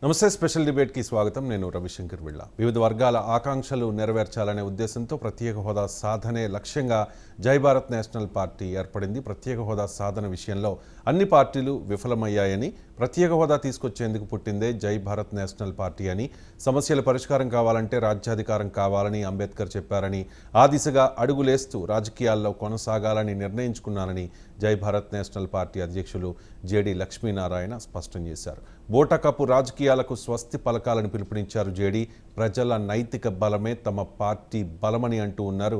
నమస్తే స్పెషల్ డిబేట్కి స్వాగతం. నేను రవిశంకర్ బిళ్ళ. వివిధ వర్గాల ఆకాంక్షలు నెరవేర్చాలనే ఉద్దేశంతో ప్రత్యేక హోదా సాధనే లక్ష్యంగా జై భారత్ నేషనల్ పార్టీ ఏర్పడింది. ప్రత్యేక హోదా సాధన విషయంలో అన్ని పార్టీలు విఫలమయ్యాయని, ప్రత్యేక హోదా తీసుకొచ్చేందుకు పుట్టిందే జై భారత్ నేషనల్ పార్టీ అని, సమస్యల పరిష్కారం కావాలంటే రాజ్యాధికారం కావాలని అంబేద్కర్ చెప్పారని, ఆ దిశగా అడుగులేస్తూ రాజకీయాల్లో కొనసాగాలని నిర్ణయించుకున్నానని జై భారత్ నేషనల్ పార్టీ అధ్యక్షులు జేడి లక్ష్మీనారాయణ స్పష్టం చేశారు. బోటకప్పు రాజకీయాలకు స్వస్తి పలకాలని పిలుపునిచ్చారు జేడీ. ప్రజల నైతిక బలమే తమ పార్టీ బలమని అంటూ ఉన్నారు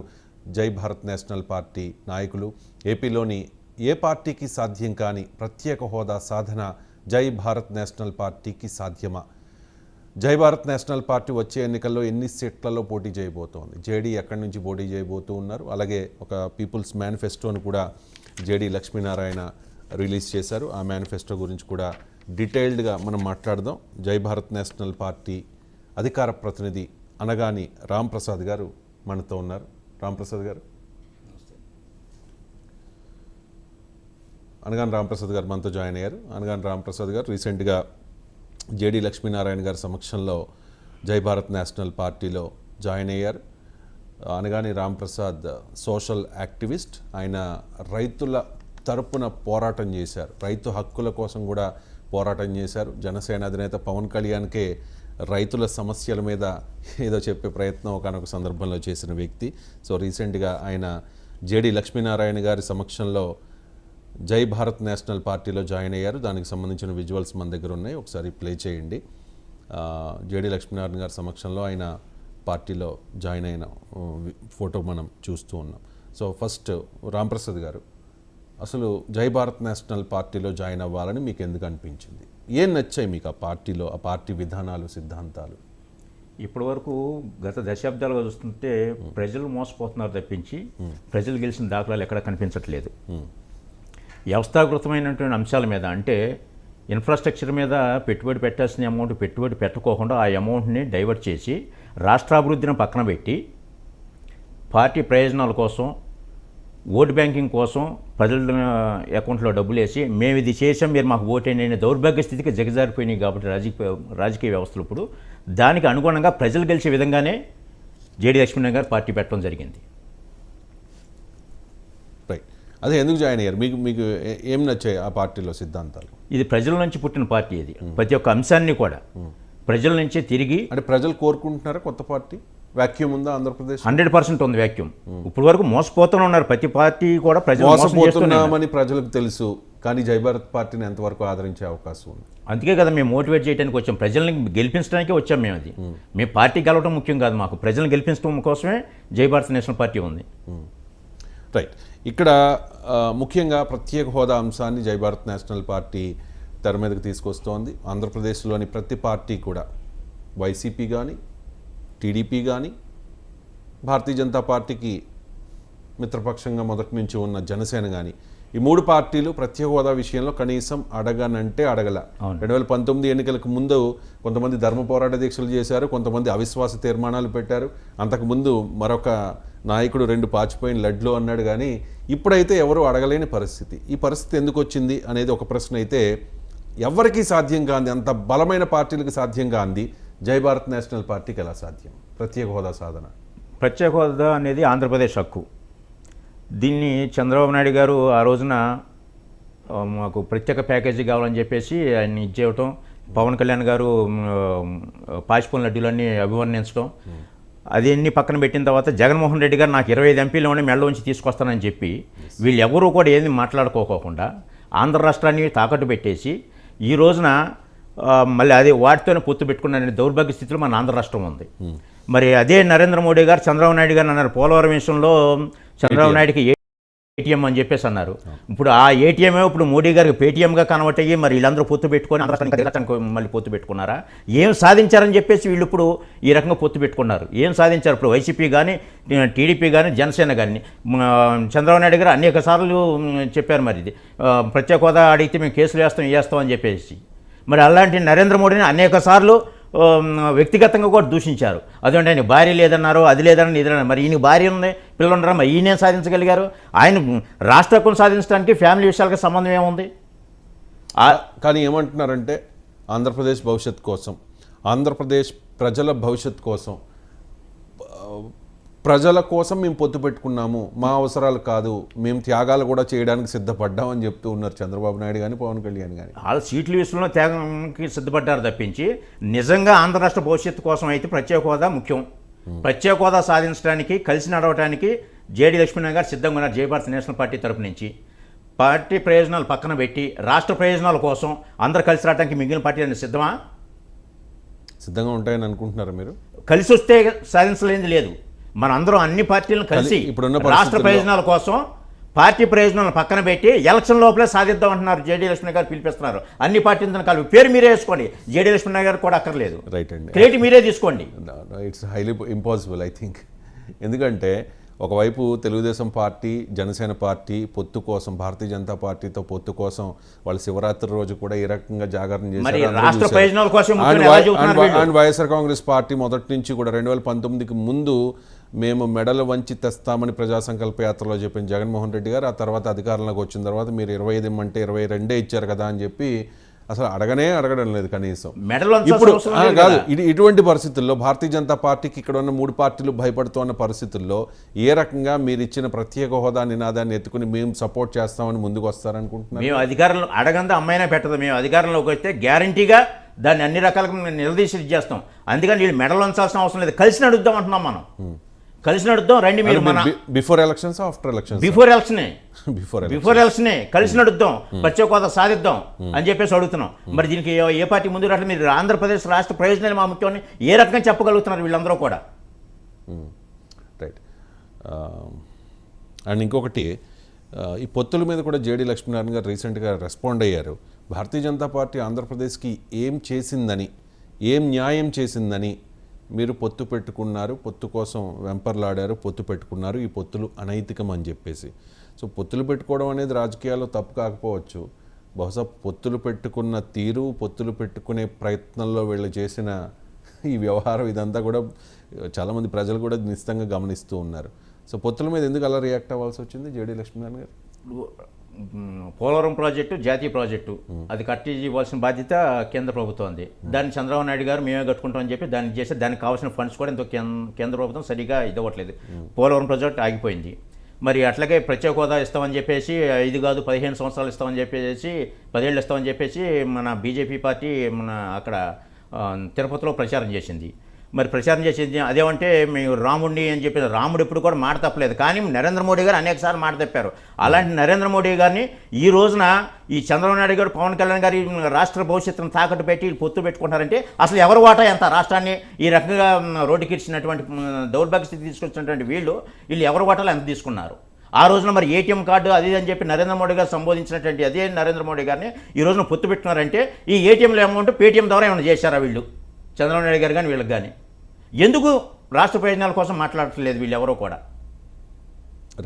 జై భారత్ నేషనల్ పార్టీ నాయకులు. ఏపీలోని ఏ పార్టీకి సాధ్యం కాని ప్రత్యేక హోదా సాధన జై భారత్ నేషనల్ పార్టీకి సాధ్యమా? జై భారత్ నేషనల్ పార్టీ వచ్చే ఎన్నికల్లో ఎన్ని సీట్లలో పోటీ చేయబోతోంది? జేడీ ఎక్కడి నుంచి పోటీ చేయబోతూ ఉన్నారు? అలాగే ఒక పీపుల్స్ మేనిఫెస్టోను కూడా జేడీ లక్ష్మీనారాయణ రిలీజ్ చేశారు. ఆ మేనిఫెస్టో గురించి కూడా డీటెయిల్డ్గా మనం మాట్లాడదాం. జై భారత్ నేషనల్ పార్టీ అధికార ప్రతినిధి అనగాని రాంప్రసాద్ గారు మనతో ఉన్నారు. రాంప్రసాద్ గారు, అనగాని రాంప్రసాద్ గారు మనతో జాయిన్ అయ్యారు. అనగాని రాంప్రసాద్ గారు రీసెంట్గా జేడీ లక్ష్మీనారాయణ గారి సమక్షంలో జై భారత్ నేషనల్ పార్టీలో జాయిన్ అయ్యారు. అనగాని రాంప్రసాద్ సోషల్ యాక్టివిస్ట్. ఆయన రైతుల తరపున పోరాటం చేశారు, రైతు హక్కుల కోసం కూడా పోరాటం చేశారు. జనసేన అధినేత పవన్ కళ్యాణ్కే రైతుల సమస్యల మీద ఏదో చెప్పే ప్రయత్నం ఒకనొక సందర్భంలో చేసిన వ్యక్తి. సో రీసెంట్గా ఆయన జేడీ లక్ష్మీనారాయణ గారి సమక్షంలో జై భారత్ నేషనల్ పార్టీలో జాయిన్ అయ్యారు. దానికి సంబంధించిన విజువల్స్ మన దగ్గర ఉన్నాయి, ఒకసారి ప్లే చేయండి. జేడీ లక్ష్మీనారాయణ గారి సమక్షంలో ఆయన పార్టీలో జాయిన్ అయిన ఫోటో మనం చూస్తూ ఉన్నాం. సో ఫస్ట్ రాంప్రసాద్ గారు, అసలు జై భారత్ నేషనల్ పార్టీలో జాయిన్ అవ్వాలని మీకు ఎందుకు అనిపించింది? ఏం నచ్చాయి మీకు ఆ పార్టీలో, ఆ పార్టీ విధానాలు, సిద్ధాంతాలు? ఇప్పటి వరకు గత దశాబ్దాలుగా చూస్తుంటే ప్రజలు మోసపోతున్నారు తప్పించి ప్రజలు గెలిచిన దాఖలాలు ఎక్కడ కనిపించట్లేదు. వ్యవస్థాగృతమైనటువంటి అంశాల మీద, అంటే ఇన్ఫ్రాస్ట్రక్చర్ మీద పెట్టుబడి పెట్టాల్సిన అమౌంట్ పెట్టుబడి పెట్టకోకుండా ఆ అమౌంట్ని డైవర్ట్ చేసి రాష్ట్రాభివృద్ధిని పక్కన పెట్టి పార్టీ ప్రయోజనాల కోసం, ఓటు బ్యాంకింగ్ కోసం ప్రజల అకౌంట్లో డబ్బులు వేసి మేము ఇది చేసాం మీరు మాకు ఓటేయండి అనే దౌర్భాగ్య స్థితికి దిగజారిపోయినాయి. కాబట్టి రాజకీయ వ్యవస్థలు ఇప్పుడు దానికి అనుగుణంగా ప్రజలు గెలిచే విధంగానే జేడీ లక్ష్మీనారాయణ గారు పార్టీ పెట్టడం జరిగింది. రైట్, అదే ఎందుకు జాయిన్ అయ్యారు? మీకు మీకు ఏం నచ్చాయి ఆ పార్టీలో సిద్ధాంతాలు? ఇది ప్రజల నుంచి పుట్టిన పార్టీ. ఇది ప్రతి ఒక్క అంశాన్ని కూడా ప్రజల నుంచే తిరిగి, అంటే ప్రజలు కోరుకుంటున్నారా కొత్త పార్టీ? వాక్యూమ్ ఉందా ఆంధ్రప్రదేశ్? 100% ఉంది వాక్యూమ్. ఇప్పుడు వరకు మోసపోతూనే ఉన్నారు ప్రతి పార్టీ కూడా. ప్రజలు మోసపోతున్నామని ప్రజలకు తెలుసు, కానీ జై భారత్ పార్టీని ఎంతవరకు ఆదరించే అవకాశం ఉంది? అందుకే కదా మేము మోటివేట్ చేయడానికి వచ్చాం, ప్రజల్ని గెలిపించడానికే వచ్చాం మేము. అది మేము పార్టీ గెలవడం ముఖ్యం కాదు, మాకు ప్రజలను గెలిపించడం కోసమే జై భారత్ నేషనల్ పార్టీ ఉంది. రైట్, ఇక్కడ ముఖ్యంగా ప్రత్యేక హోదా అంశాన్ని జై భారత్ నేషనల్ పార్టీ తెర మీదకి తీసుకొస్తోంది. ఆంధ్రప్రదేశ్లోని ప్రతి పార్టీ కూడా, వైసీపీ కానీ, టీడీపీ కానీ, భారతీయ జనతా పార్టీకి మిత్రపక్షంగా మొదటి నుంచి ఉన్న జనసేన కానీ, ఈ మూడు పార్టీలు ప్రత్యేక హోదా విషయంలో కనీసం అడగనంటే అడగల. 2019 ఎన్నికలకు ముందు కొంతమంది ధర్మ పోరాట దీక్షలు చేశారు, కొంతమంది అవిశ్వాస తీర్మానాలు పెట్టారు. అంతకుముందు మరొక నాయకుడు 2 పాచిపోయిన లడ్లు అన్నాడు. కానీ ఇప్పుడైతే ఎవరు అడగలేని పరిస్థితి. ఈ పరిస్థితి ఎందుకు వచ్చింది అనేది ఒక ప్రశ్న అయితే, ఎవరికీ సాధ్యం కాంది, అంత బలమైన పార్టీలకు సాధ్యం కాంది, జై భారత్ నేషనల్ పార్టీకి ఎలా సాధ్యం ప్రత్యేక హోదా సాధన? ప్రత్యేక హోదా అనేది ఆంధ్రప్రదేశ్ హక్కు. దీన్ని చంద్రబాబు నాయుడు గారు ఆ రోజున మాకు ప్రత్యేక ప్యాకేజీ కావాలని చెప్పేసి ఆయన ఇచ్చేయటం, పవన్ కళ్యాణ్ గారు పాచిపోయిన లడ్డూలన్నీ అభివర్ణించడం, అదన్నీ పక్కన పెట్టిన తర్వాత జగన్మోహన్ రెడ్డి గారు నాకు 25 ఎంపీలోనే మెడలోంచి తీసుకొస్తానని చెప్పి వీళ్ళు ఎవరూ కూడా ఏది మాట్లాడుకోకుండా ఆంధ్ర రాష్ట్రాన్ని తాకట్టు పెట్టేసి ఈ రోజున మళ్ళీ అదే వాటితోనే పొత్తు పెట్టుకున్న దౌర్భాగ్య స్థితిలో మన ఆంధ్ర రాష్ట్రం ఉంది. మరి అదే నరేంద్ర మోడీ గారు చంద్రబాబు నాయుడు గారు అన్నారు, పోలవరం విషయంలో చంద్రబాబు నాయుడికి ఏటీఎం అని చెప్పేసి అన్నారు. ఇప్పుడు ఆ ఏటీఎమే ఇప్పుడు మోడీ గారికి పేటీఎంగా కన్వర్ట్ అయ్యి మరి వీళ్ళందరూ పొత్తు పెట్టుకొని మళ్ళీ పొత్తు పెట్టుకున్నారా? ఏం సాధించారని చెప్పేసి వీళ్ళు ఇప్పుడు ఈ రకంగా పొత్తు పెట్టుకున్నారు. ఏం సాధించారు? ఇప్పుడు వైసీపీ కానీ, టీడీపీ కానీ, జనసేన కానీ, చంద్రబాబు నాయుడు గారు అనేక సార్లు చెప్పారు మరి ఇది ప్రత్యేక హోదా అడిగితే మేము కేసులు వేస్తాం అని చెప్పేసి. మరి అలాంటి నరేంద్ర మోడీని అనేక సార్లు వ్యక్తిగతంగా కూడా దూషించారు. అదేంటే ఆయన భార్య లేదన్నారు, అది లేదన్నారు, ఇది లేదన్నారు. మరి ఈయన భార్య ఉంది, పిల్లలు ఉన్నారా, మరి ఈయన సాధించగలిగారు? ఆయన రాష్ట్ర హక్కును సాధించడానికి ఫ్యామిలీ విషయాలకు సంబంధం ఏముంది? కానీ ఏమంటున్నారంటే ఆంధ్రప్రదేశ్ భవిష్యత్ కోసం, ఆంధ్రప్రదేశ్ ప్రజల భవిష్యత్ కోసం, ప్రజల కోసం మేము పొత్తు పెట్టుకున్నాము, మా అవసరాలు కాదు, మేము త్యాగాలు కూడా చేయడానికి సిద్ధపడ్డామని చెప్తూ ఉన్నారు చంద్రబాబు నాయుడు కానీ పవన్ కళ్యాణ్ కానీ. వాళ్ళు సీట్ల విషయంలో త్యాగంకి సిద్ధపడ్డారు తప్పించి నిజంగా ఆంధ్ర రాష్ట్ర భవిష్యత్తు కోసం అయితే ప్రత్యేక హోదా ముఖ్యం. ప్రత్యేక హోదా సాధించడానికి కలిసి నడవడానికి జేడీ లక్ష్మీనారాయణ గారు సిద్ధంగా ఉన్నారు జయభారత్ నేషనల్ పార్టీ తరపు నుంచి. పార్టీ ప్రయోజనాలు పక్కన పెట్టి రాష్ట్ర ప్రయోజనాల కోసం అందరు కలిసి రావడానికి మిగిలిన పార్టీలు సిద్ధంగా ఉంటాయని అనుకుంటున్నారా మీరు? కలిసి వస్తే సాధించలేనిది లేదు. మన అందరం అన్ని పార్టీలను కలిసి రాష్ట్ర ప్రయోజనాల కోసం పార్టీ ప్రయోజనాలను పక్కన పెట్టి ఎలక్షన్ లోపలే సాధిద్దాం అంటున్నారు జేడీ లక్ష్మీ గారు పిలిపిస్తున్నారు. అన్ని పార్టీలతో కలిపి పేరు మీరే వేసుకోండి, జేడీ లక్ష్మీ గారు కూడా అక్కర్లేదు, రైట్ అండి, క్రెడిట్ మీరే తీసుకోండి. It's highly impossible I think. ఎందుకంటే ఒకవైపు తెలుగుదేశం పార్టీ, జనసేన పార్టీ పొత్తు కోసం, భారతీయ జనతా పార్టీతో పొత్తు కోసం వాళ్ళు శివరాత్రి రోజు కూడా ఈ రకంగా జాగరణ చేశారు. అండ్ వైఎస్ఆర్ కాంగ్రెస్ పార్టీ మొదటి నుంచి కూడా 2019కి ముందు మేము మెడలు వంచి తెస్తామని ప్రజా సంకల్ప యాత్రలో చెప్పిన జగన్మోహన్ రెడ్డి గారు ఆ తర్వాత అధికారంలోకి వచ్చిన తర్వాత మీరు 25 ఇమ్మంటే 22 ఇచ్చారు కదా అని చెప్పి అసలు అడగడం లేదు కనీసం. ఇప్పుడు కాదు, ఇటువంటి పరిస్థితుల్లో భారతీయ జనతా పార్టీకి ఇక్కడ ఉన్న 3 పార్టీలు భయపడుతున్న పరిస్థితుల్లో ఏ రకంగా మీరు ఇచ్చిన ప్రత్యేక హోదా నినాదాన్ని ఎత్తుకుని మేము సపోర్ట్ చేస్తామని ముందుకు వస్తారనుకుంటున్నాం? మేము అధికారంలో అడగందా అమ్మాయినా పెట్టదు, మేము అధికారంలోకి వస్తే గ్యారంటీగా దాన్ని అన్ని రకాలుగా నిలదీసి చేస్తాం. అందుకని వీళ్ళు మెడలు ఉంచాల్సిన అవసరం లేదు, కలిసి నడుద్దాం అంటున్నాం. మనం కలిసి నడుద్దాం రండి. మీరు before elections after elections? Before ఎలక్షనే కలిసి నడుద్దాం, ప్రత్యేక హోదా సాధిద్దాం అని చెప్పేసి అడుగుతున్నాం. మరి దీనికి ఏ పార్టీ ముందు రావట్లేదు? మీరు ఆంధ్రప్రదేశ్ రాష్ట్ర ప్రయోజనాలు మా ముఖ్యమని ఏ రకంగా చెప్పగలుగుతున్నారు వీళ్ళందరూ కూడా? రైట్. అండ్ ఇంకొకటి, ఈ పొత్తుల మీద కూడా జేడీ లక్ష్మీనారాయణ గారు రీసెంట్గా రెస్పాండ్ అయ్యారు. భారతీయ జనతా పార్టీ ఆంధ్రప్రదేశ్కి ఏం చేసిందని, ఏం న్యాయం చేసిందని మీరు పొత్తు పెట్టుకున్నారు, పొత్తు కోసం వెంపర్లాడారు, పొత్తు పెట్టుకున్నారు, ఈ పొత్తులు అనైతికం అని చెప్పేసి. సో పొత్తులు పెట్టుకోవడం అనేది రాజకీయాల్లో తప్పు కాకపోవచ్చు, బహుశా పొత్తులు పెట్టుకున్న తీరు, పొత్తులు పెట్టుకునే ప్రయత్నంలో వీళ్ళు చేసిన ఈ వ్యవహారం ఇదంతా కూడా చాలామంది ప్రజలు కూడా నిశ్చితంగా గమనిస్తూ ఉన్నారు. సో పొత్తుల మీద ఎందుకు అలా రియాక్ట్ అవ్వాల్సి వచ్చింది జేడీ లక్ష్మీనారాయణ గారు? పోలవరం ప్రాజెక్టు జాతీయ ప్రాజెక్టు, అది కట్టి ఇవ్వాల్సిన బాధ్యత కేంద్ర ప్రభుత్వంది. దాన్ని చంద్రబాబు నాయుడు గారు మేమే కట్టుకుంటామని చెప్పి దాన్ని చేసి దానికి కావాల్సిన ఫండ్స్ కూడా ఎంతో కేంద్ర ప్రభుత్వం సరిగా ఇవ్వట్లేదు. పోలవరం ప్రాజెక్టు ఆగిపోయింది. మరి అట్లాగే ప్రత్యేక హోదా ఇస్తామని చెప్పేసి 5 కాదు 15 సంవత్సరాలు ఇస్తామని చెప్పేసి 10 ఏళ్ళు ఇస్తామని చెప్పేసి మన బీజేపీ పార్టీ మన అక్కడ తిరుపతిలో ప్రచారం చేసింది. మరి ప్రచారం చేసేది అదేమంటే మేము రాముడిని అని చెప్పి, రాముడు ఎప్పుడు కూడా మాట తప్పలేదు, కానీ నరేంద్ర మోడీ గారు అనేకసార్లు మాట తప్పారు. అలాంటి నరేంద్ర మోడీ గారిని ఈ రోజున ఈ చంద్రబాబు నాయుడు గారు, పవన్ కళ్యాణ్ గారి రాష్ట్ర భవిష్యత్తును తాకట్టు పెట్టి పొత్తు పెట్టుకుంటారంటే అసలు ఎవరు వాటా ఎంత? రాష్ట్రాన్ని ఈ రకంగా రోడ్డుకి ఇచ్చినటువంటి దౌర్భాగ్య స్థితి తీసుకొచ్చినటువంటి వీళ్ళు ఎవరు వాటాలు ఎంత తీసుకున్నారు? ఆ రోజున మరి ఏటీఎం కార్డు అది అని చెప్పి నరేంద్ర మోడీ గారు సంబోధించినటువంటి అదే నరేంద్ర మోడీ గారిని ఈ రోజున పొత్తు పెట్టుకున్నారంటే ఈ ఏటీఎంలో అమౌంట్ పేటీఎం ద్వారా ఏమైనా చేశారా వీళ్ళు, చంద్రబాబు నాయుడు గారు కానీ వీళ్ళకి కానీ? ఎందుకు రాష్ట్ర ప్రయోజనాల కోసం మాట్లాడట్లేదు వీళ్ళు ఎవరో కూడా?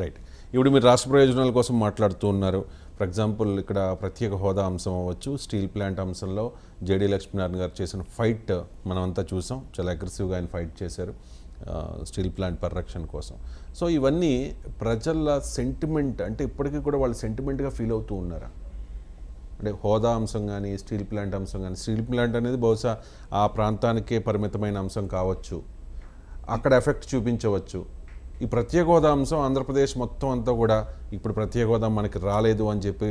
రైట్. ఇప్పుడు మీరు రాష్ట్ర ప్రయోజనాల కోసం మాట్లాడుతూ ఉన్నారు. ఫర్ ఎగ్జాంపుల్ ఇక్కడ ప్రత్యేక హోదా అంశం అవ్వచ్చు, స్టీల్ ప్లాంట్ అంశంలో జేడీ లక్ష్మీనారాయణ గారు చేసిన ఫైట్ మనమంతా చూసాం. చాలా అగ్రెసివ్గా ఆయన ఫైట్ చేశారు స్టీల్ ప్లాంట్ పరిరక్షణ కోసం. సో ఇవన్నీ ప్రజల సెంటిమెంట్, అంటే ఇప్పటికీ కూడా వాళ్ళు సెంటిమెంట్గా ఫీల్ అవుతూ ఉన్నారా? అంటే హోదా అంశం కానీ, స్టీల్ ప్లాంట్ అంశం కానీ, స్టీల్ ప్లాంట్ అనేది బహుశా ఆ ప్రాంతానికే పరిమితమైన అంశం కావచ్చు, అక్కడ ఎఫెక్ట్ చూపించవచ్చు. ఈ ప్రత్యేక హోదా అంశం ఆంధ్రప్రదేశ్ మొత్తం అంతా కూడా ఇప్పుడు ప్రత్యేక హోదా మనకి రాలేదు అని చెప్పి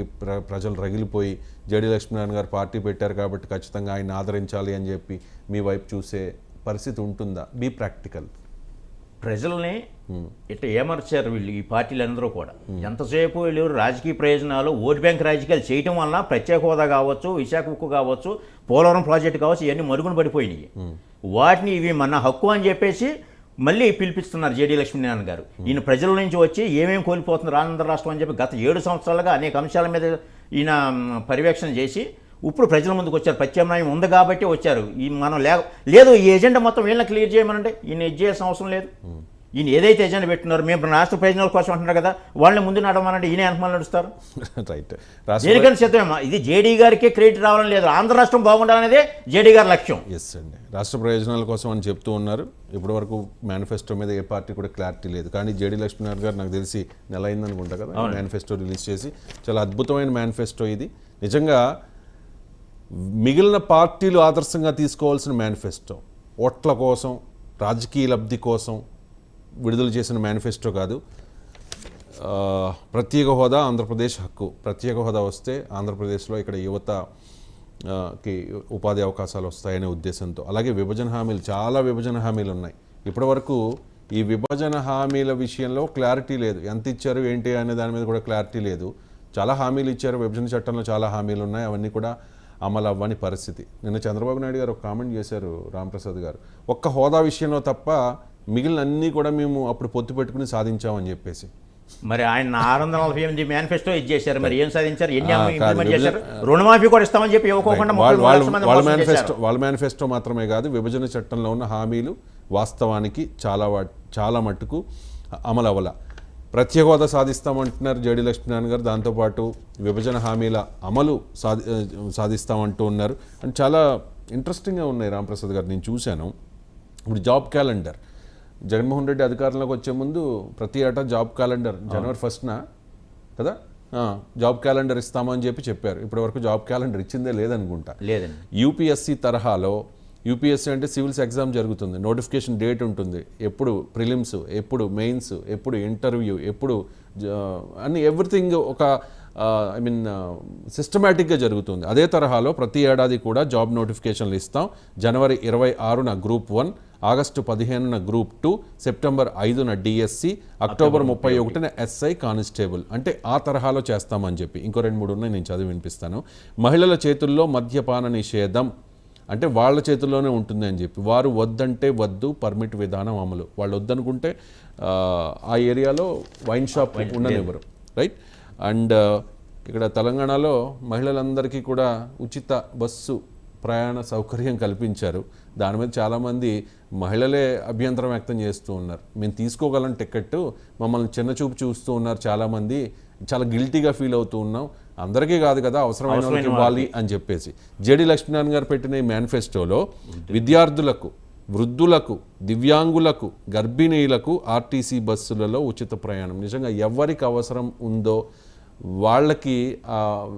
ప్రజలు రగిలిపోయి జేడీ లక్ష్మీనారాయణ గారు పార్టీ పెట్టారు కాబట్టి ఖచ్చితంగా ఆయన ఆదరించాలి అని చెప్పి మీ వైపు చూసే పరిస్థితి ఉంటుందా? Be practical. ప్రజల్ని ఇట్లా ఏమర్చారు వీళ్ళు, ఈ పార్టీలందరూ కూడా. ఎంతసేపు వీళ్ళు రాజకీయ ప్రయోజనాలు, ఓటు బ్యాంక్ రాజకీయాలు చేయటం వల్ల ప్రత్యేక హోదా కావచ్చు, విశాఖ ఉక్కు కావచ్చు, పోలవరం ప్రాజెక్టు కావచ్చు, ఇవన్నీ మరుగున పడిపోయినాయి. వాటిని ఇవి మన హక్కు అని చెప్పేసి మళ్ళీ పిలిపిస్తున్నారు జేడీ లక్ష్మీనారాయణ గారు. ఈయన ప్రజల నుంచి వచ్చి ఏమేమి కోల్పోతున్నారు ఆంధ్ర రాష్ట్రం అని చెప్పి గత 7 సంవత్సరాలుగా అనేక అంశాల మీద ఈయన పర్యవేక్షణ చేసి ఇప్పుడు ప్రజల ముందుకు వచ్చారు. ప్రత్యామ్నాయం ఉంది కాబట్టి వచ్చారు. ఈ మనం లేదు ఈ ఎజెండా మొత్తం వీళ్ళని క్లియర్ చేయమనంటే ఈయన ఇది చేయాల్సిన అవసరం లేదు. ఈయన ఏదైతే ఎజెండా పెట్టినారో మేము రాష్ట్ర ప్రయోజనాల కోసం అంటున్నారు కదా, వాళ్ళని ముందు నడవమనంటే ఈయన వెనకమని నడుస్తారు. రైట్. దేనికని సిద్ధమేమా? ఇది జేడీ గారికే క్రెడిట్ రావాలని లేదు, ఆంధ్ర రాష్ట్రం బాగుండాలనేదే జేడీ గారి లక్ష్యం. ఎస్ అండి, రాష్ట్ర ప్రయోజనాల కోసం అని చెప్తూ ఉన్నారు. ఇప్పటి వరకు మేనిఫెస్టో మీద ఏ పార్టీ కూడా క్లారిటీ లేదు. కానీ జేడీ లక్ష్మీనారాయణ గారు నాకు తెలిసి నెల అయిందనుకుంటా కదా మేనిఫెస్టో రిలీజ్ చేసి, చాలా అద్భుతమైన మేనిఫెస్టో ఇది. నిజంగా మిగిలిన పార్టీలు ఆదర్శంగా తీసుకోవాల్సిన మేనిఫెస్టో, ఓట్ల కోసం రాజకీయ లబ్ధి కోసం విడుదల చేసిన మేనిఫెస్టో కాదు. ప్రత్యేక హోదా ఆంధ్రప్రదేశ్ హక్కు. ప్రత్యేక హోదా వస్తే ఆంధ్రప్రదేశ్లో ఇక్కడ యువతకి ఉపాధి అవకాశాలు వస్తాయనే ఉద్దేశంతో, అలాగే విభజన హామీలు, చాలా విభజన హామీలు ఉన్నాయి. ఇప్పటివరకు ఈ విభజన హామీల విషయంలో క్లారిటీ లేదు. ఎంత ఇచ్చారు ఏంటి అనే దాని మీద కూడా క్లారిటీ లేదు. చాలా హామీలు ఇచ్చారు, విభజన చట్టంలో చాలా హామీలు ఉన్నాయి, అవన్నీ కూడా అమలు అవ్వని పరిస్థితి. నిన్న చంద్రబాబు నాయుడు గారు ఒక కామెంట్ చేశారు, రాంప్రసాద్ గారు, ఒక్క హోదా విషయంలో తప్ప మిగిలిన అన్నీ కూడా మేము అప్పుడు పొత్తు పెట్టుకుని సాధించామని చెప్పేసి. మరి ఆయన 648 మేనిఫెస్టో ఇచ్చేశారు, మరి ఏం సాధించారు, ఎన్ని ఇంప్లిమెంట్ చేశారు? రుణమాఫీ కూడా ఇస్తామని చెప్పి ఇవ్వకుండా వాళ్ళ మేనిఫెస్టో మాత్రమే కాదు, విభజన చట్టంలో ఉన్న హామీలు వాస్తవానికి చాలా మట్టుకు అమలు అవ్వాల. ప్రత్యేక హోదా సాధిస్తామంటున్నారు జేడీ లక్ష్మీనారాయణ గారు, దాంతోపాటు విభజన హామీల అమలు సాధిస్తామంటూ ఉన్నారు. అండ్ చాలా ఇంట్రెస్టింగ్గా ఉన్నాయి రాంప్రసాద్ గారు, నేను చూశాను. ఇప్పుడు జాబ్ క్యాలెండర్, జగన్మోహన్ రెడ్డి అధికారంలోకి వచ్చే ముందు ప్రతి ఏటా జాబ్ క్యాలెండర్ జనవరి 1న కదా జాబ్ క్యాలెండర్ ఇస్తామని చెప్పారు. ఇప్పటివరకు జాబ్ క్యాలెండర్ ఇచ్చిందే లేదనుకుంటా. లేదండి. యూపీఎస్సీ తరహాలో, యూపీఎస్సీ అంటే సివిల్స్ ఎగ్జామ్ జరుగుతుంది, నోటిఫికేషన్ డేట్ ఉంటుంది, ఎప్పుడు ప్రిలిమ్స్, ఎప్పుడు మెయిన్స్, ఎప్పుడు ఇంటర్వ్యూ, ఎప్పుడు అన్ని ఎవ్రీథింగ్ ఒక సిస్టమేటిక్గా జరుగుతుంది. అదే తరహాలో ప్రతి ఏడాది కూడా జాబ్ నోటిఫికేషన్లు ఇస్తాం. జనవరి 26న గ్రూప్ 1, ఆగస్టు 15న గ్రూప్ 2, సెప్టెంబర్ 5న డిఎస్సి, అక్టోబర్ 31న ఎస్ఐ కానిస్టేబుల్. అంటే ఆ తరహాలో చేస్తామని చెప్పి. ఇంకో 2-3 ఉన్నాయి, నేను చదివి వినిపిస్తాను. మహిళల చేతుల్లో మద్యపాన నిషేధం, అంటే వాళ్ళ చేతుల్లోనే ఉంటుంది అని చెప్పి. వారు వద్దంటే వద్దు, పర్మిట్ విధానం అమలు. వాళ్ళు వద్దనుకుంటే ఆ ఏరియాలో వైన్ షాప్ ఉండనివ్వరు, రైట్. అండ్ ఇక్కడ తెలంగాణలో మహిళలందరికీ కూడా ఉచిత బస్సు ప్రయాణ సౌకర్యం కల్పించారు. దాని మీద చాలామంది మహిళలే అభ్యంతరం వ్యక్తం చేస్తూ ఉన్నారు. మేము తీసుకోగలం టికెట్, మమ్మల్ని చిన్నచూపు చూస్తూ ఉన్నారు చాలామంది, చాలా గిల్టీగా ఫీల్ అవుతూ ఉన్నాం, అందరికీ కాదు కదా, అవసరమైన వాళ్ళకి ఇవ్వాలి అని చెప్పేసి. జేడీ లక్ష్మీనారాయణ గారు పెట్టిన ఈ మేనిఫెస్టోలో విద్యార్థులకు, వృద్ధులకు, దివ్యాంగులకు, గర్భిణీలకు ఆర్టీసీ బస్సులలో ఉచిత ప్రయాణం. నిజంగా ఎవరికి అవసరం ఉందో వాళ్ళకి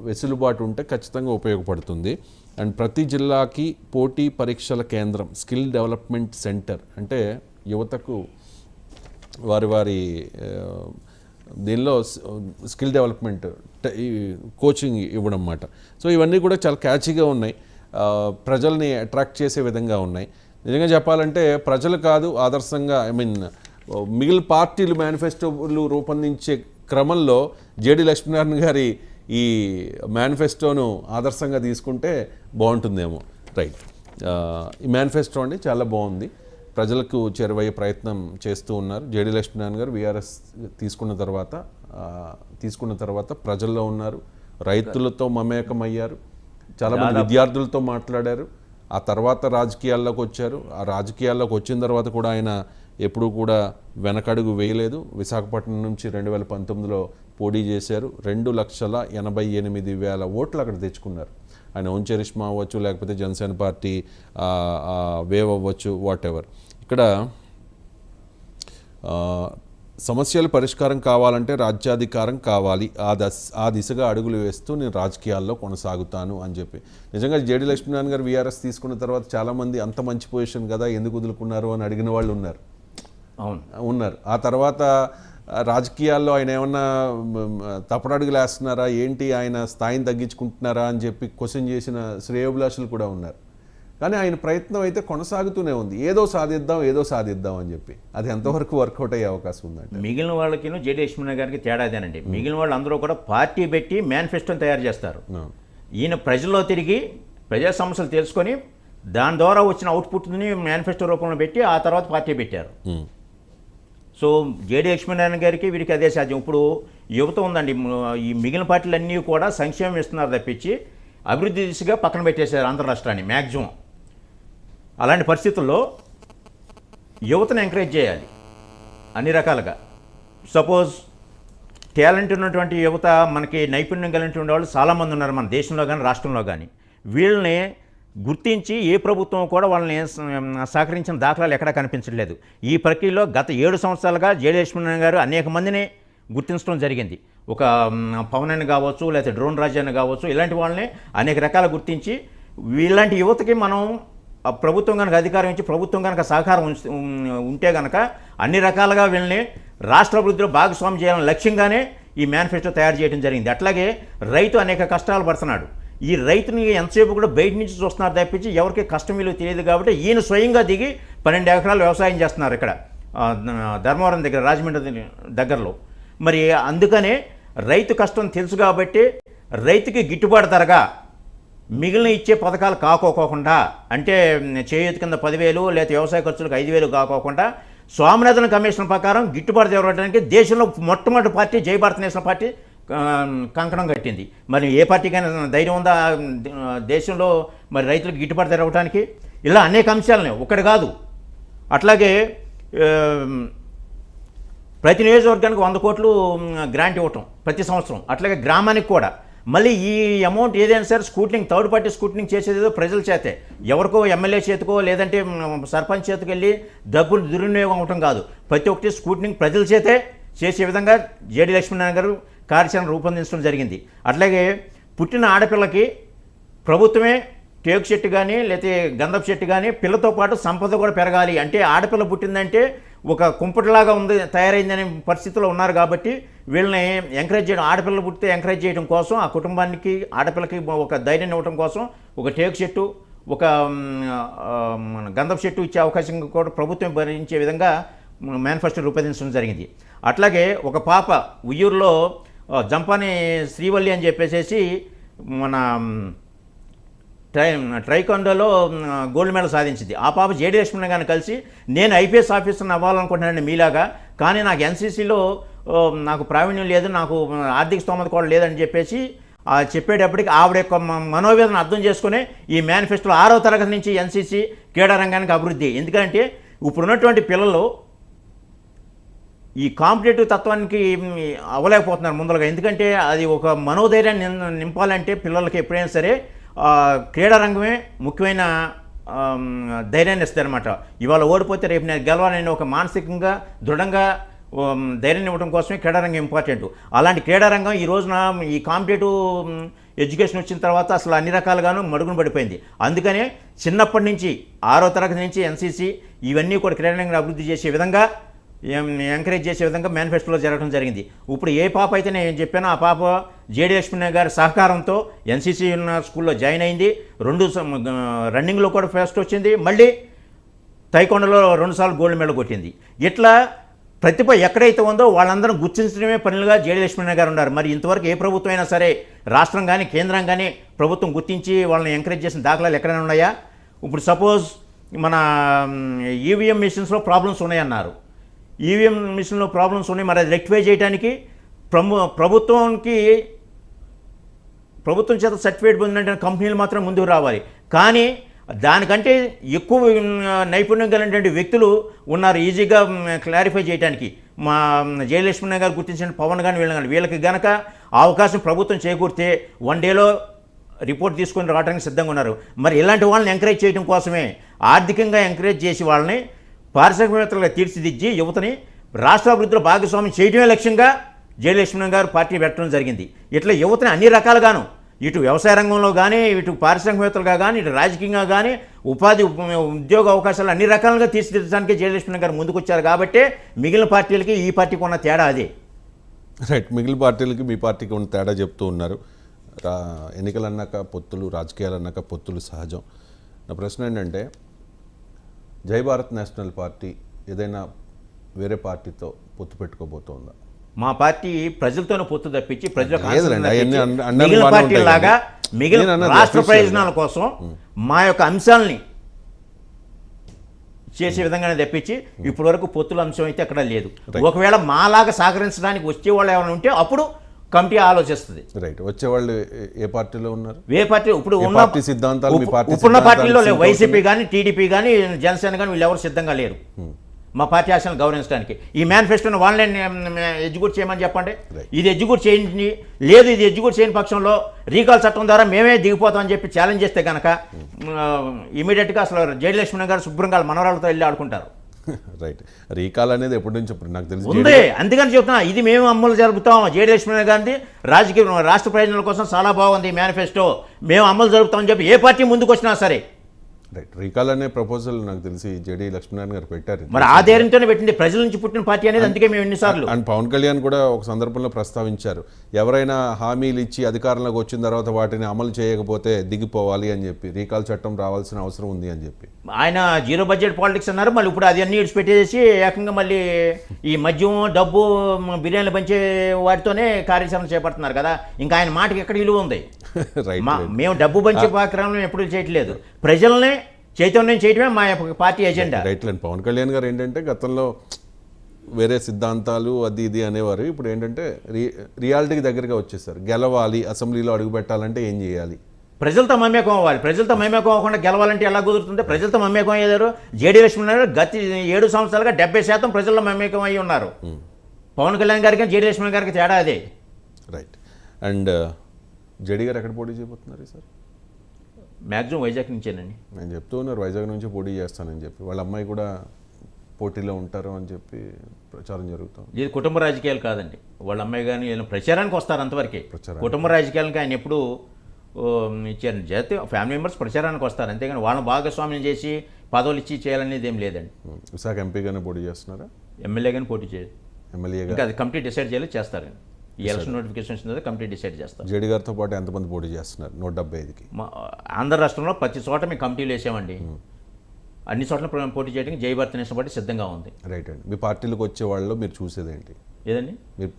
వెసులుబాటు ఉంటే ఖచ్చితంగా ఉపయోగపడుతుంది. అండ్ ప్రతి జిల్లాకి పోటీ పరీక్షల కేంద్రం, స్కిల్ డెవలప్మెంట్ సెంటర్, అంటే యువతకు వారి దీనిలో స్కిల్ డెవలప్మెంట్ కోచింగ్ ఇవ్వడం అన్నమాట. సో ఇవన్నీ కూడా చాలా క్యాచీగా ఉన్నాయి, ప్రజల్ని అట్రాక్ట్ చేసే విధంగా ఉన్నాయి. నిజంగా చెప్పాలంటే ప్రజలు కాదు ఆదర్శంగా, మిగిలిన పార్టీలు మేనిఫెస్టోలు రూపొందించే క్రమంలో జేడీ లక్ష్మీనారాయణ గారి ఈ మేనిఫెస్టోను ఆదర్శంగా తీసుకుంటే బాగుంటుందేమో, రైట్. ఈ మేనిఫెస్టో అండి చాలా బాగుంది, ప్రజలకు చేరువయ్యే ప్రయత్నం చేస్తూ ఉన్నారు జేడీ లక్ష్మీనారాయణ గారు. వీఆర్ఎస్ తీసుకున్న తర్వాత ప్రజల్లో ఉన్నారు, రైతులతో మమేకమయ్యారు, చాలామంది విద్యార్థులతో మాట్లాడారు, ఆ తర్వాత రాజకీయాల్లోకి వచ్చారు. ఆ రాజకీయాల్లోకి వచ్చిన తర్వాత కూడా ఆయన ఎప్పుడూ కూడా వెనకడుగు వేయలేదు. విశాఖపట్నం నుంచి 2019లో పోటీ చేశారు, 2,88,000 ఓట్లు అక్కడ తెచ్చుకున్నారు. ఆయన ఓం చరిష్మా అవ్వచ్చు, లేకపోతే జనసేన పార్టీ వేవ్ అవ్వచ్చు, వాట్ ఎవర్. ఇక్కడ సమస్యల పరిష్కారం కావాలంటే రాజ్యాధికారం కావాలి, ఆ దిశగా అడుగులు వేస్తూ నేను రాజకీయాల్లో కొనసాగుతాను అని చెప్పి. నిజంగా జేడీ లక్ష్మీనారాయణ గారు వీఆర్ఎస్ తీసుకున్న తర్వాత చాలామంది అంత మంచి పొజిషన్ కదా ఎందుకు వదులుకున్నారు అని అడిగిన వాళ్ళు ఉన్నారు. ఆ తర్వాత రాజకీయాల్లో ఆయన ఏమన్నా తప్పడడుగులు వేస్తున్నారా ఏంటి, ఆయన స్థాయిని తగ్గించుకుంటున్నారా అని చెప్పి క్వశ్చన్ చేసిన శ్రేయోభిలాషులు కూడా ఉన్నారు. కానీ ఆయన ప్రయత్నం అయితే కొనసాగుతూనే ఉంది, ఏదో సాధిద్దాం అని చెప్పి. అది ఎంతవరకు వర్కౌట్ అయ్యే అవకాశం ఉందంటే మిగిలిన వాళ్ళకి జేడీ లక్ష్మీనారాయణ గారికి తేడాదేనండి. మిగిలిన వాళ్ళు అందరూ కూడా పార్టీ పెట్టి మేనిఫెస్టోని తయారు చేస్తారు. ఈయన ప్రజల్లో తిరిగి ప్రజా సమస్యలు తెలుసుకొని దాని ద్వారా వచ్చిన అవుట్పుట్ని మేనిఫెస్టో రూపంలో పెట్టి ఆ తర్వాత పార్టీ పెట్టారు. సో జేడీ లక్ష్మీనారాయణ గారికి వీరికి అదే సాధ్యం. ఇప్పుడు యువత ఉందండి, ఈ మిగిలిన పార్టీలు అన్నీ కూడా సంక్షేమం ఇస్తున్నారు తప్పించి అభివృద్ధి దిశగా పక్కన పెట్టేశారు ఆంధ్ర రాష్ట్రాన్ని మ్యాక్సిమం. అలాంటి పరిస్థితుల్లో యువతను ఎంకరేజ్ చేయాలి అన్ని రకాలుగా. సపోజ్ టాలెంట్ ఉన్నటువంటి యువత, మనకి నైపుణ్యం కలిగినటువంటి వాళ్ళు చాలామంది ఉన్నారు మన దేశంలో కానీ రాష్ట్రంలో కానీ. వీళ్ళని గుర్తించి ఏ ప్రభుత్వం కూడా వాళ్ళని సహకరించిన దాఖలాలు ఎక్కడా కనిపించట్లేదు. ఈ ప్రక్రియలో గత 7 సంవత్సరాలుగా జేడీ లక్ష్మీనారాయణ గారు అనేక మందిని గుర్తించడం జరిగింది. ఒక పవన్ అని కావచ్చు, లేకపోతే డ్రోన్ రాజు అని కావచ్చు, ఇలాంటి వాళ్ళని అనేక రకాల గుర్తించి వీళ్ళంటి యువతకి మనం ఆ ప్రభుత్వం కనుక అధికారం ఇచ్చి ప్రభుత్వం కనుక సహకారం ఉంటే కనుక అన్ని రకాలుగా వీళ్ళని రాష్ట్ర అభివృద్ధిలో భాగస్వామి చేయాలని లక్ష్యంగానే ఈ మేనిఫెస్టో తయారు చేయడం జరిగింది. అట్లాగే రైతు అనేక కష్టాలు పడుతున్నాడు. ఈ రైతుని ఎంతసేపు కూడా బయట నుంచి చూస్తున్నారు తప్పించి ఎవరికి కష్టం విలువ తెలియదు. కాబట్టి ఈయన స్వయంగా దిగి 12 ఎకరాలు వ్యవసాయం చేస్తున్నారు ఇక్కడ ధర్మవరం దగ్గర, రాజమండ్రి దగ్గరలో. మరి అందుకనే రైతు కష్టం తెలుసు కాబట్టి రైతుకి గిట్టుబాటు ధరగా మిగిలిన ఇచ్చే పథకాలు కాకోకుండా, అంటే చేయూత కింద 10,000 లేదా వ్యవసాయ ఖర్చులకు 5,000 కాకోకుండా స్వామినాథన్ కమిషన్ ప్రకారం గిట్టుబాటు జరగడానికి దేశంలో మొట్టమొదటి పార్టీ జై భారత్ నేషనల్ పార్టీ కంకణం కట్టింది. మరి ఏ పార్టీకైనా ధైర్యం ఉందా దేశంలో మరి రైతులకు గిట్టుబాటు జరగడానికి? ఇలా అనేక అంశాలని ఒకటి కాదు. అట్లాగే ప్రతి నియోజకవర్గానికి 100 కోట్లు గ్రాంట్ ఇవ్వటం ప్రతి సంవత్సరం. అట్లాగే గ్రామానికి కూడా మళ్ళీ ఈ అమౌంట్ ఏదైనా సరే స్కూటనింగ్, థర్డ్ పార్టీ స్కూటనింగ్ చేసేదో ప్రజల చేతే, ఎవరికో ఎమ్మెల్యే చేతికో లేదంటే సర్పంచ్ చేతికి వెళ్ళి డబ్బులు దుర్వినియోగం అవటం కాదు. ప్రతి ఒక్కటి స్కూటనింగ్ ప్రజల చేతే చేసే విధంగా జేడి లక్ష్మీనారాయణ గారు కార్యాచరణ రూపొందించడం జరిగింది. అట్లాగే పుట్టిన ఆడపిల్లకి ప్రభుత్వమే టేకు చెట్టు కానీ లేకపోతే గంధపు చెట్టు కానీ పిల్లతో పాటు సంపద కూడా పెరగాలి. అంటే ఆడపిల్ల పుట్టిందంటే ఒక కుంపటిలాగా ఉంది, తయారైందనే పరిస్థితిలో ఉన్నారు. కాబట్టి వీళ్ళని ఎంకరేజ్ చేయడం, ఆడపిల్లలు పుట్టితే ఎంకరేజ్ చేయడం కోసం, ఆ కుటుంబానికి ఆడపిల్లకి ఒక ధైర్యం ఇవ్వడం కోసం ఒక టేకు చెట్టు, ఒక గంధపు చెట్టు ఇచ్చే అవకాశం కూడా ప్రభుత్వం భరించే విధంగా మేనిఫెస్టో రూపొందించడం జరిగింది. అట్లాగే ఒక పాప ఉయ్యూరులో జంపాని శ్రీవల్లి అని చెప్పేసి మన ట్రైకొండోలో గోల్డ్ మెడల్ సాధించింది. ఆ పాప జేడి లక్ష్మణ్ గారిని కలిసి నేను ఐపీఎస్ ఆఫీసర్ని అవ్వాలనుకుంటున్నాను మీలాగా, కానీ నాకు ఎన్సీసీలో నాకు ప్రావీణ్యం లేదు, నాకు ఆర్థిక స్తోమత కూడా లేదని చెప్పేసి చెప్పేటప్పటికి ఆవిడ యొక్క మనోవేదన అర్థం చేసుకుని ఈ మేనిఫెస్టోలో 6వ తరగతి నుంచి ఎన్సీసీ క్రీడా రంగానికి అభివృద్ధి. ఎందుకంటే ఇప్పుడున్నటువంటి పిల్లలు ఈ కాంపిటేటివ్ తత్వానికి అవ్వలేకపోతున్నారు ముందరగా. ఎందుకంటే అది ఒక మనోధైర్యాన్ని నింపాలంటే పిల్లలకి ఎప్పుడైనా సరే క్రీడా రంగమే ముఖ్యమైన ధైర్యాన్ని ఇస్తుంది అనమాట. ఇవాళ ఓడిపోతే రేపు నేను గెలవాలని ఒక మానసికంగా దృఢంగా ధైర్యాన్ని ఇవ్వడం కోసమే క్రీడారంగం ఇంపార్టెంట్. అలాంటి క్రీడారంగం ఈ రోజున ఈ కాంపిటేటివ్ ఎడ్యుకేషన్ వచ్చిన తర్వాత అసలు అన్ని రకాలుగాను మడుగున పడిపోయింది. అందుకనే చిన్నప్పటి నుంచి 6వ తరగతి నుంచి ఎన్సీసీ ఇవన్నీ కూడా క్రీడారంగం అభివృద్ధి చేసే విధంగా ఎంకరేజ్ చేసే విధంగా మేనిఫెస్టోలో జరగడం జరిగింది. ఇప్పుడు ఏ పాప అయితే నేను చెప్పానో ఆ పాప జేడి లక్ష్మణ్ గారి సహకారంతో ఎన్సీసీ ఉన్న స్కూల్లో జాయిన్ అయింది. 2 రన్నింగ్లో కూడా ఫస్ట్ వచ్చింది. మళ్ళీ తైకొండలో 2 సార్లు గోల్డ్ మెడల్ కొట్టింది. ఇట్లా ప్రతిభ ఎక్కడైతే ఉందో వాళ్ళందరూ గుర్తించడమే పనులుగా జేడి లక్ష్మణ్ గారు ఉన్నారు. మరి ఇంతవరకు ఏ ప్రభుత్వం అయినా సరే, రాష్ట్రం కానీ కేంద్రం కానీ ప్రభుత్వం గుర్తించి వాళ్ళని ఎంకరేజ్ చేసిన దాఖలాలు ఎక్కడైనా ఉన్నాయా? ఇప్పుడు సపోజ్ మన ఈవీఎం మిషన్స్లో ప్రాబ్లమ్స్ ఉన్నాయన్నారు. ఈవీఎం మిషన్లో ప్రాబ్లమ్స్ ఉన్నాయి. మరి అది రెక్టిఫై చేయడానికి ప్రభుత్వం చేత సర్టిఫికేట్ పొందిన కంపెనీలు మాత్రం ముందుకు రావాలి. కానీ దానికంటే ఎక్కువ నైపుణ్యం కలిగినటువంటి వ్యక్తులు ఉన్నారు ఈజీగా క్లారిఫై చేయడానికి. మా జయలక్ష్మణ్ గారు గుర్తించిన పవన్ కానీ వీళ్ళకి గనక అవకాశం ప్రభుత్వం చేకూరితే 1 డేలో రిపోర్ట్ తీసుకొని రావడానికి సిద్ధంగా ఉన్నారు. మరి ఇలాంటి వాళ్ళని ఎంకరేజ్ చేయడం కోసమే ఆర్థికంగా ఎంకరేజ్ చేసి వాళ్ళని పారిశ్రామికవేత్తలుగా తీర్చిదిద్ది యువతని రాష్ట్ర అభివృద్ధిలో భాగస్వామ్యం చేయడమే లక్ష్యంగా జయలక్ష్మణ్ గారు పార్టీ పెట్టడం జరిగింది. ఇట్లా యువతని అన్ని రకాలుగాను, ఇటు వ్యవసాయ రంగంలో కానీ, ఇటు పారిశ్రామికవేత్తలుగా కానీ, ఇటు రాజకీయంగా కానీ, ఉద్యోగ అవకాశాలు అన్ని రకాలుగా తీర్చిదిద్దడానికి జయలక్ష్మణ్ గారు ముందుకొచ్చారు. కాబట్టి మిగిలిన పార్టీలకి ఈ పార్టీకి ఉన్న తేడా అదే. రైట్, మిగిలిన పార్టీలకి మీ పార్టీకి ఉన్న తేడా చెప్తూ ఉన్నారు. ఎన్నికలు అన్నాక పొత్తులు, రాజకీయాలు అన్నాక పొత్తులు సహజం. నా ప్రశ్న ఏంటంటే, జై భారత్ నేషనల్ పార్టీ ఏదైనా వేరే పార్టీతో పొత్తు పెట్టుకోబోతోందా? మా పార్టీ ప్రజలతోనే పొత్తు తప్పించి మిగిలిన పార్టీలాగా మిగిలిన రాష్ట్ర ప్రయోజనాల కోసం మా యొక్క అంశాలని చేసే విధంగానే తప్పించి ఇప్పటి వరకు పొత్తుల అంశం అయితే అక్కడ లేదు. ఒకవేళ మాలాగా సహకరించడానికి వచ్చేవాళ్ళు ఎవరైనా ఉంటే అప్పుడు కమిటీ ఆలోచిస్తుంది. రైట్, వచ్చేవాళ్ళు ఏ పార్టీలో ఉన్నారు? ఏ పార్టీ? ఇప్పుడు ఇప్పుడున్న పార్టీలో లేవు. వైసీపీ కానీ, టీడీపీ కానీ, జనసేన కానీ వీళ్ళు ఎవరు సిద్ధంగా లేరు మా పార్టీ ఆశలను గౌరవించడానికి. ఈ మేనిఫెస్టోను వాళ్ళని ఎగ్జిక్యూట్ చేయమని చెప్పండి. ఇది ఎగ్జిక్యూట్ చేయండి, లేదు ఇది ఎగ్జిక్యూట్ చేయని పక్షంలో రీకాల్ చట్టం ద్వారా మేమే దిగిపోతామని చెప్పి ఛాలెంజ్ చేస్తే కనుక ఇమీడియట్గా అసలు జయలక్ష్మణ్ గారు శుభ్రంగా మనవరాలతో వెళ్ళి ఆడుకుంటారు. రైట్. రీకాల్ అనేది ఎప్పటి నుంచి ఇప్పుడు నాకు తెలిసి ఉంది, అందుకని చెప్తున్నా ఇది మేము అమలు జరుపుతాం. జేడీ లక్ష్మణ్ గాంధీ రాష్ట్ర ప్రయోజనాల కోసం చాలా బాగుంది మేనిఫెస్టో, మేము అమలు జరుపుతామని చెప్పి ఏ పార్టీ ముందుకు వచ్చినా సరే. రైట్. రీకాల్ అనే ప్రపోజల్ నాకు తెలిసి జేడీ లక్ష్మీనారాయణ గారు పెట్టారు. మరి ఆ ధైర్యంతోనే పెట్టింది, ప్రజల నుంచి పుట్టిన పార్టీ అనేది. అందుకే మేము ఎన్నిసార్లు అండ్ పవన్ కళ్యాణ్ కూడా ఒక సందర్భంలో ప్రస్తావించారు, ఎవరైనా హామీలు ఇచ్చి అధికారంలోకి వచ్చిన తర్వాత వాటిని అమలు చేయకపోతే దిగిపోవాలి అని చెప్పి, రీకాల్ చట్టం రావాల్సిన అవసరం ఉంది అని చెప్పి. ఆయన జీరో బడ్జెట్ పాలిటిక్స్ అన్నారు. మళ్ళీ ఇప్పుడు అది అన్ని విడిచిపెట్టేసి ఏకంగా మళ్ళీ ఈ మద్యం డబ్బు బిర్యానీలు పంచే వాటితోనే కార్యాచరణ చేపడుతున్నారు కదా. ఇంకా ఆయన మాటకి ఎక్కడ విలువ ఉంది? రైట్. మేము డబ్బు పంచే కార్యక్రమం ఎప్పుడూ చేయట్లేదు, ప్రజల్ని చైతన్యం చేయడమే మా party agenda. Right. And Pawan Kalyan garu ఏంటంటే గతంలో వేరే సిద్ధాంతాలు అది ఇది అనేవారు, ఇప్పుడు ఏంటంటే రియాలిటీకి దగ్గరగా వచ్చేసారు. గెలవాలి, అసెంబ్లీలో అడుగు పెట్టాలంటే ఏం చేయాలి? ప్రజలతో మమేకం అవ్వాలి. ప్రజలతో మమేకం అవ్వకుండా గెలవాలంటే ఎలా కుదురుతుంది? ప్రజలతో మమేకం అయ్యారు. జేడీ లక్ష్మణ్ గారు గత 7 సంవత్సరాలుగా 70% ప్రజల్లో మమేకం అయ్యి ఉన్నారు. పవన్ కళ్యాణ్ గారికి జేడీ లక్ష్మణ్ గారికి తేడా అదే. రైట్. అండ్ జేడీ గారు ఎక్కడ పోటీ చేయబోతున్నారు సార్? మ్యాక్సిమం వైజాగ్ నుంచేనండి. నేను చెప్తూ ఉన్నారు వైజాగ్ నుంచి పోటీ చేస్తానని చెప్పి, వాళ్ళ అమ్మాయి కూడా పోటీలో ఉంటారు అని చెప్పి ప్రచారం జరుగుతుంది. ఇది కుటుంబ రాజకీయాలు కాదండి. వాళ్ళ అమ్మాయి కానీ ప్రచారానికి వస్తారు అంతవరకే. ప్రచారం. కుటుంబ రాజకీయాలకి ఆయన ఎప్పుడు ఇచ్చారు. జాతి ఫ్యామిలీ మెంబర్స్ ప్రచారానికి వస్తారు, అంతేగాని వాళ్ళని భాగస్వామ్యం చేసి పదవులు ఇచ్చి చేయాలనేది ఏం లేదండి. విశాఖ ఎంపీగానే పోటీ చేస్తున్నారా? ఎమ్మెల్యేగానే పోటీ చేయదు. ఎమ్మెల్యేగా ఇంకా అది కమిటీ డిసైడ్ చేయాలి, చేస్తారండి. ఈ ఎలక్షన్ నోటిఫికేషన్ వచ్చిన కమిటీ డిసైడ్ చేస్తారు. జేడీ గారితో పాటు ఎంతమంది పోటీ చేస్తున్నారు 175కి? ఆంధ్ర రాష్ట్రంలో ప్రతి చోట మేము కమిటీలు వేసామండి. అన్ని చోట్ల పోటీ చేయడానికి జై భారత్ నేషనల్ పార్టీ సిద్ధంగా ఉంది. రైట్ అండి. మీ పార్టీలోకి వచ్చే వాళ్ళలో మీరు చూసేది ఏంటి? ఏదండి?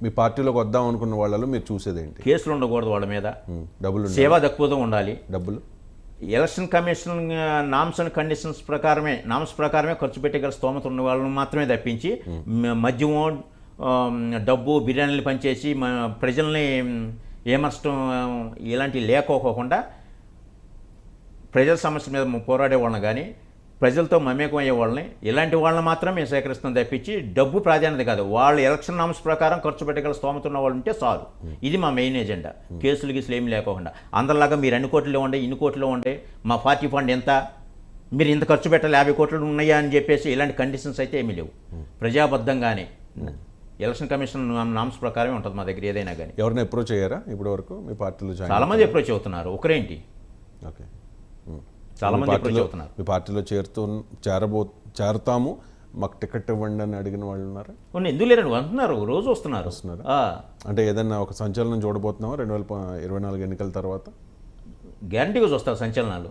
మీ పార్టీలోకి వద్దాం అనుకున్న వాళ్ళలో మీరు చూసేది ఏంటి? కేసులు ఉండకూడదు వాళ్ళ మీద, డబ్బులు, సేవా దక్కువతో ఉండాలి. డబ్బులు election commission norms and conditions ప్రకారమే ఖర్చు పెట్టగల స్తోమత ఉన్న వాళ్ళని మాత్రమే తప్పించి మద్యము డబ్బు బిర్యానీలు పనిచేసి ప్రజల్ని ఏమర్చడం ఇలాంటివి లేకోకుండా ప్రజల సమస్య మీద పోరాడే వాళ్ళని కానీ ప్రజలతో మమేకం అయ్యే వాళ్ళని ఇలాంటి వాళ్ళని మాత్రం మేము సేకరిస్తాం తప్పించి డబ్బు ప్రాధాన్యత కాదు. వాళ్ళు ఎలక్షన్ నామ్స్ ప్రకారం ఖర్చు పెట్టగల స్తోమత ఉన్న వాళ్ళు ఉంటే చాలు. ఇది మా మెయిన్ ఎజెండా. కేసులు గీసులు ఏమి లేకోకుండా అందరిలాగా మీరు అన్ని కోట్లు ఉండే ఇన్ని కోట్లు ఉండే మా పార్టీ ఫండ్ ఎంత, మీరు ఇంత ఖర్చు పెట్టాలి 50 కోట్లు ఉన్నాయా అని చెప్పేసి ఇలాంటి కండిషన్స్ అయితే ఏమీ లేవు. ప్రజాబద్ధంగానే ఎలక్షన్ కమిషన్ నామ్స్ ప్రకారమే ఉంటుంది మా దగ్గర ఏదైనా కానీ. ఎవరైనా అప్రోచ్ అయ్యారా ఇప్పటి వరకు మీ పార్టీలో? చాలామంది అప్రోచ్ అవుతున్నారు. ఒకరేంటి, ఓకే, చాలామంది అప్రోచ్ అవుతున్నారు. మీ పార్టీలో చేరుతాము, మాకు టికెట్ ఇవ్వండి అని అడిగిన వాళ్ళు ఉన్నారా? ఎందుకు లేరండి, అంటున్నారు, రోజు వస్తున్నారు. అంటే ఏదన్నా ఒక సంచలనం చూడబోతున్నావా 2024 ఎన్నికల తర్వాత? గ్యారంటీగా చూస్తారు సంచలనాలు.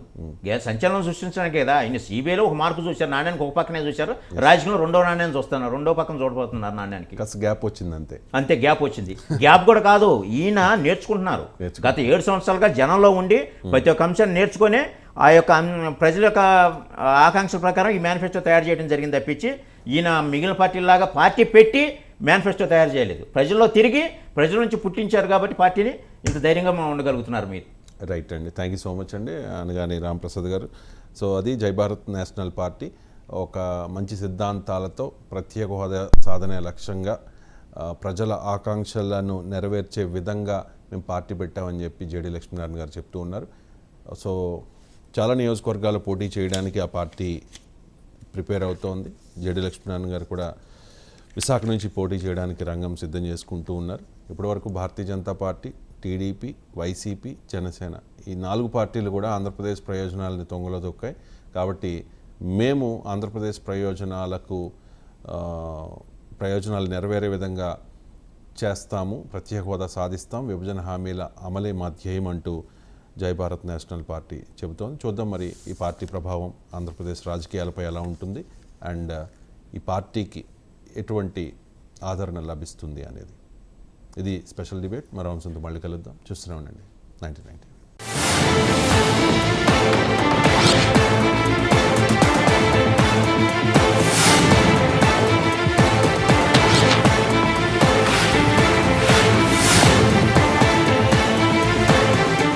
సంచలనం సృష్టించడానికి కదా ఆయన సిబిఐలో ఒక మార్పు చూశారు, నాణ్యానికి ఒక పక్కనే చూశారు. రాజకీయంలో రెండో నాణ్యాన్ని చూస్తున్నారు, రెండో పక్కన చూడబోతున్నారు నాణ్యానికి. కాస్త గ్యాప్ వచ్చింది అంతే గ్యాప్ వచ్చింది. గ్యాప్ కూడా కాదు, ఈయన నేర్చుకుంటున్నారు. గత 7 సంవత్సరాలుగా జనంలో ఉండి ప్రతి ఒక్క అంశాన్ని నేర్చుకొని ఆ యొక్క ప్రజల యొక్క ఆకాంక్షల ప్రకారం ఈ మేనిఫెస్టో తయారు చేయడం జరిగింది తప్పించి ఈయన మిగిలిన పార్టీలాగా పార్టీ పెట్టి మేనిఫెస్టో తయారు చేయలేదు. ప్రజల్లో తిరిగి ప్రజల నుంచి పుట్టించారు కాబట్టి పార్టీని ఇంత ధైర్యంగా ఉండగలుగుతున్నారు మీరు. రైట్ అండి. థ్యాంక్ యూ సో మచ్ అండి అనగాని రాంప్రసాద్ గారు. సో అది జై భారత్ నేషనల్ పార్టీ ఒక మంచి సిద్ధాంతాలతో ప్రత్యేక హోదా సాధనే లక్ష్యంగా ప్రజల ఆకాంక్షలను నెరవేర్చే విధంగా మేము పార్టీ పెట్టామని చెప్పి జేడీ లక్ష్మీనారాయణ గారు చెప్తూ ఉన్నారు. సో చాలా నియోజకవర్గాలు పోటీ చేయడానికి ఆ పార్టీ ప్రిపేర్ అవుతోంది. జేడీ లక్ష్మీనారాయణ గారు కూడా విశాఖ నుంచి పోటీ చేయడానికి రంగం సిద్ధం చేసుకుంటూ ఉన్నారు. ఇప్పటివరకు భారతీయ జనతా పార్టీ, టీడీపీ, వైసీపీ, జనసేన ఈ 4 పార్టీలు కూడా ఆంధ్రప్రదేశ్ ప్రయోజనాలని తొంగలో తొక్కాయి. కాబట్టి మేము ఆంధ్రప్రదేశ్ ప్రయోజనాలు నెరవేరే విధంగా చేస్తాము, ప్రత్యేక హోదా సాధిస్తాం, విభజన హామీల అమలే మా ధ్యేయం అంటూ జై భారత్ నేషనల్ పార్టీ చెబుతోంది. చూద్దాం మరి ఈ పార్టీ ప్రభావం ఆంధ్రప్రదేశ్ రాజకీయాలపై ఎలా ఉంటుంది అండ్ ఈ పార్టీకి ఎటువంటి ఆదరణ లభిస్తుంది అనేది. ఇది స్పెషల్ డిబేట్. మరో అంశంతో మళ్ళీ కలుద్దాం. చూస్తూనే ఉండండి 99.